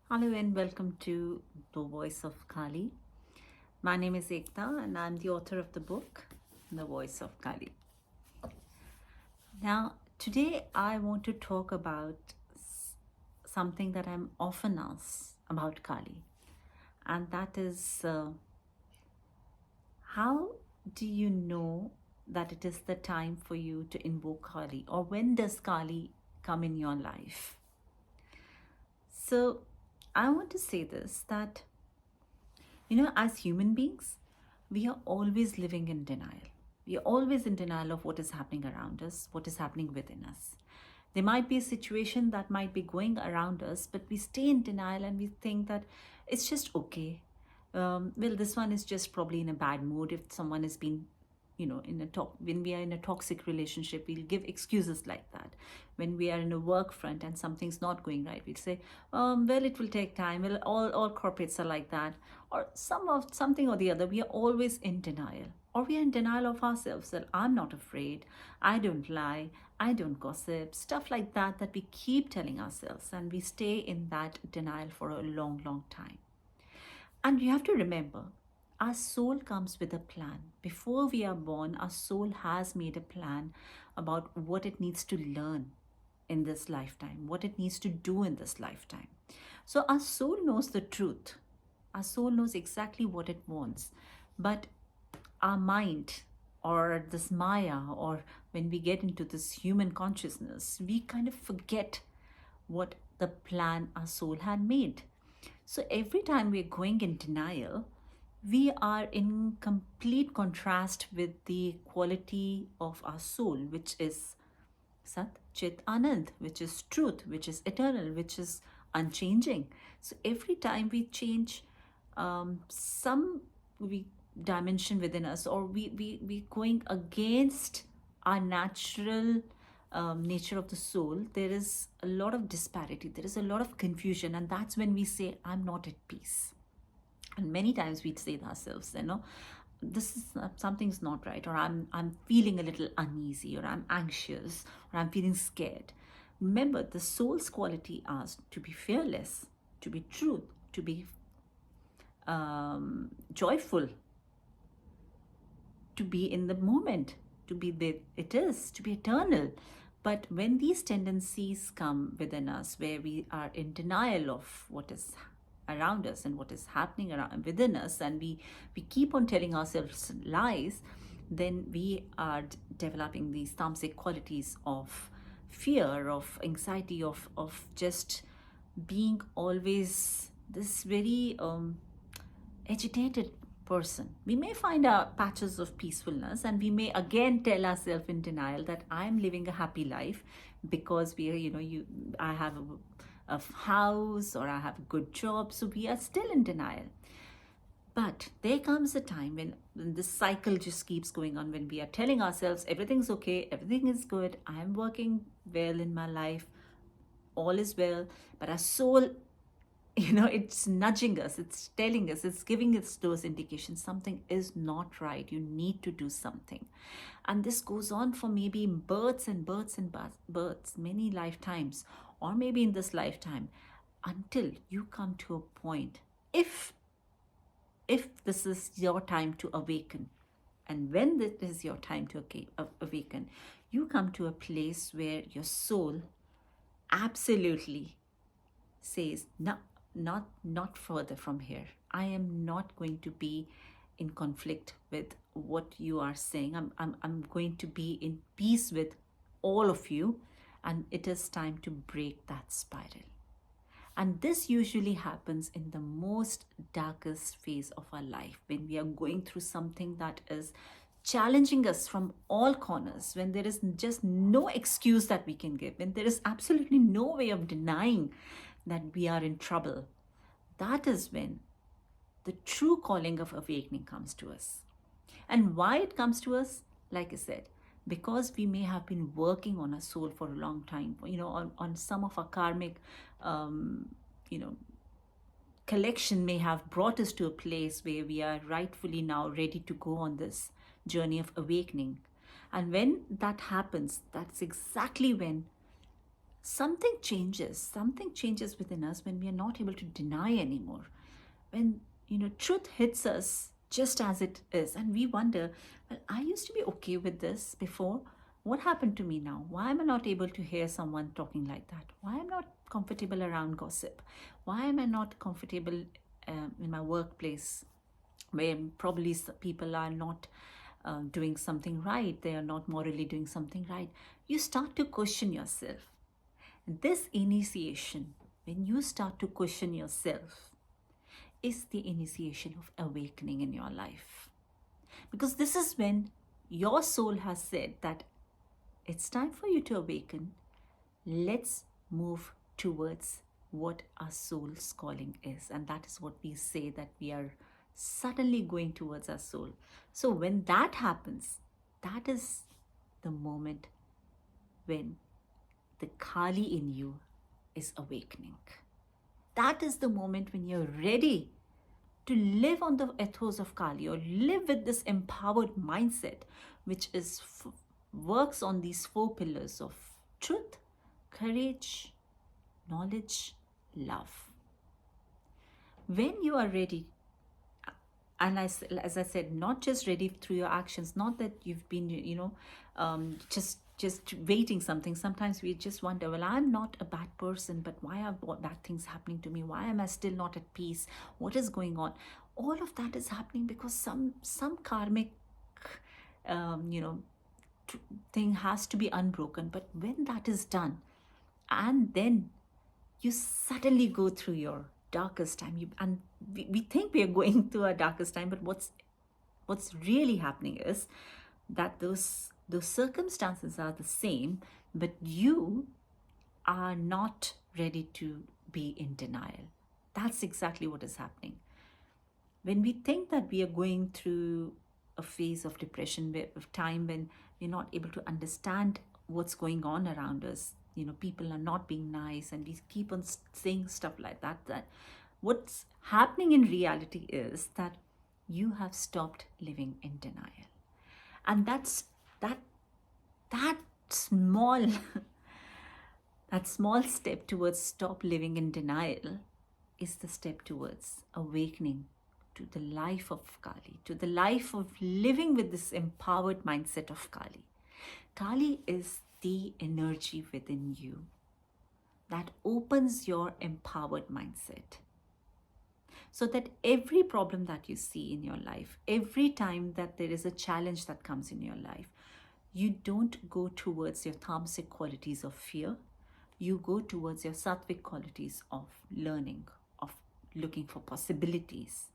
Hello and welcome to The Voice of Kali. My name is Ekta and I'm the author of the book The Voice of Kali. Now, today I want to talk about something that I'm often asked about Kali, and that is how do you know that it is the time for you to invoke Kali, or when does Kali come in your life? So, I want to say this that as human beings, we are always living in denial. We are always in denial of what is happening around us, what is happening within us. There might be a situation that might be going around us, but we stay in denial and we think that it's just okay. Well, this one is just probably in a bad mood. If someone has been in a talk, when we are in a toxic relationship, we'll give excuses like that. When we are in a work front and something's not going right, we'll say, well, it will take time. Well, all corporates are like that, or something or the other. We are always in denial, or we are in denial of ourselves, that I'm not afraid, I don't lie, I don't gossip, stuff like that, that we keep telling ourselves, and we stay in that denial for a long, long time. And you have to remember, our soul comes with a plan. Before we are born, our soul has made a plan about what it needs to learn in this lifetime, what it needs to do in this lifetime. So our soul knows the truth. Our soul knows exactly what it wants. But our mind, or this Maya, or when we get into this human consciousness, we kind of forget what the plan our soul had made. So every time we're going in denial, we are in complete contrast with the quality of our soul, which is Sat, Chit, Anand, which is truth, which is eternal, which is unchanging. So every time we change some we dimension within us, or we going against our natural nature of the soul, there is a lot of disparity, there is a lot of confusion, and that's when we say, I'm not at peace. And many times we say to ourselves, this is something's not right, or I'm feeling a little uneasy, or I'm anxious, or I'm feeling scared. Remember, the soul's quality is to be fearless, to be truth, to be joyful, to be in the moment, to be there, it is to be eternal. But when these tendencies come within us, where we are in denial of what is around us and what is happening around within us, and we keep on telling ourselves lies, then we are developing these tamasic qualities of fear, of anxiety, of just being always this very agitated person. We may find our patches of peacefulness, and we may again tell ourselves in denial that I'm living a happy life because we are, I have a house, or I have a good job. So we are still in denial. But there comes a time when this cycle just keeps going on, when we are telling ourselves everything's okay, everything is good, I'm working well in my life, all is well, but our soul, it's nudging us, it's telling us, it's giving us those indications something is not right, you need to do something. And this goes on for maybe births and births and births, many lifetimes, or maybe in this lifetime, until you come to a point, if this is your time to awaken. And when it is your time to awaken, you come to a place where your soul absolutely says, no, not further from here. I am not going to be in conflict with what you are saying. I'm going to be in peace with all of you, and it is time to break that spiral. And this usually happens in the most darkest phase of our life, when we are going through something that is challenging us from all corners, when there is just no excuse that we can give, when there is absolutely no way of denying that we are in trouble. That is when the true calling of awakening comes to us. And why it comes to us, like I said, because we may have been working on our soul for a long time, on some of our karmic, you know, collection may have brought us to a place where we are rightfully now ready to go on this journey of awakening. And when that happens, that's exactly when something changes within us when we are not able to deny anymore, when truth hits us just as it is, and we wonder, well, I used to be okay with this before. What happened to me now? Why am I not able to hear someone talking like that? Why am I not comfortable around gossip? Why am I not comfortable in my workplace, where probably people are not doing something right, they are not morally doing something right? You start to question yourself. This initiation, when you start to question yourself, is the initiation of awakening in your life. Because this is when your soul has said that it's time for you to awaken. Let's move towards what our soul's calling is. And that is what we say, that we are suddenly going towards our soul. So when that happens, that is the moment when the Kali in you is awakening. That is the moment when you're ready to live on the ethos of Kali, or live with this empowered mindset, which is works on these 4 pillars of truth, courage, knowledge, love. When you are ready, and as I said, not just ready through your actions, not that you've been, just waiting something. Sometimes we just wonder, well, I'm not a bad person, but why are bad things happening to me? Why am I still not at peace? What is going on? All of that is happening because some karmic, thing has to be unbroken. But when that is done, and then you suddenly go through your darkest time, and we think we are going through our darkest time, but what's really happening is that those circumstances are the same, but you are not ready to be in denial. That's exactly what is happening. When we think that we are going through a phase of depression, of time when we're not able to understand what's going on around us, people are not being nice, and we keep on saying stuff like that, that what's happening in reality is that you have stopped living in denial. And that's that small that small step towards stop living in denial is the step towards awakening to the life of Kali, to the life of living with this empowered mindset of Kali. Kali is the energy within you that opens your empowered mindset, so that every problem that you see in your life, every time that there is a challenge that comes in your life, you don't go towards your tamasic qualities of fear. You go towards your sattvic qualities of learning, of looking for possibilities.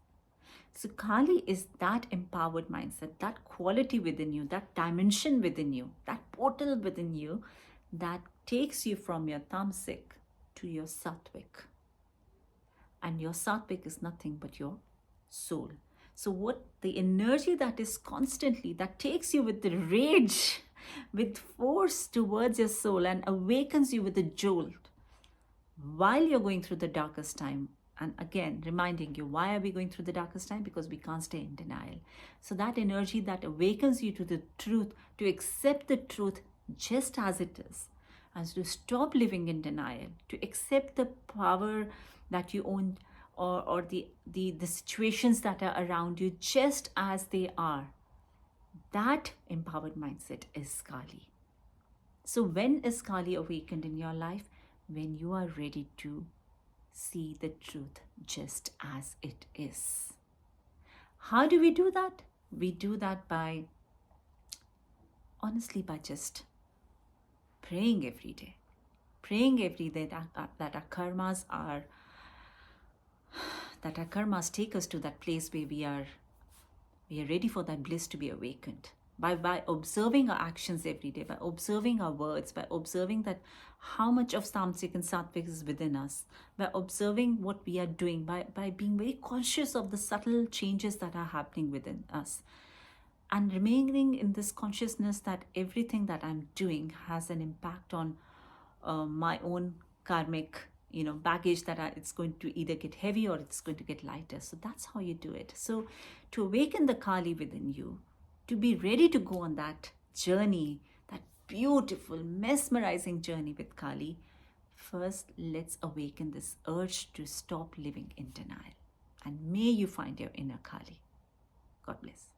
So Kali is that empowered mindset, that quality within you, that dimension within you, that portal within you that takes you from your tamasic to your sattvic. And your sattvic is nothing but your soul. So what the energy that is constantly, that takes you with the rage, with force towards your soul, and awakens you with a jolt while you're going through the darkest time. And again, reminding you, why are we going through the darkest time? Because we can't stay in denial. So that energy that awakens you to the truth, to accept the truth just as it is, and to stop living in denial, to accept the power that you own, or the situations that are around you just as they are. That empowered mindset is Kali. So when is Kali awakened in your life? When you are ready to see the truth just as it is. How do we do that? We do that by just praying every day. Praying every day that our karmas take us to that place where we are ready for that bliss to be awakened. By observing our actions every day, by observing our words, by observing that how much of tamasic and sattvic is within us, by observing what we are doing, by being very conscious of the subtle changes that are happening within us, and remaining in this consciousness that everything that I'm doing has an impact on my own karmic baggage, that it's going to either get heavy or it's going to get lighter. So that's how you do it. So to awaken the Kali within you, to be ready to go on that journey, that beautiful, mesmerizing journey with Kali, First, let's awaken this urge to stop living in denial. And may you find your inner Kali. God bless.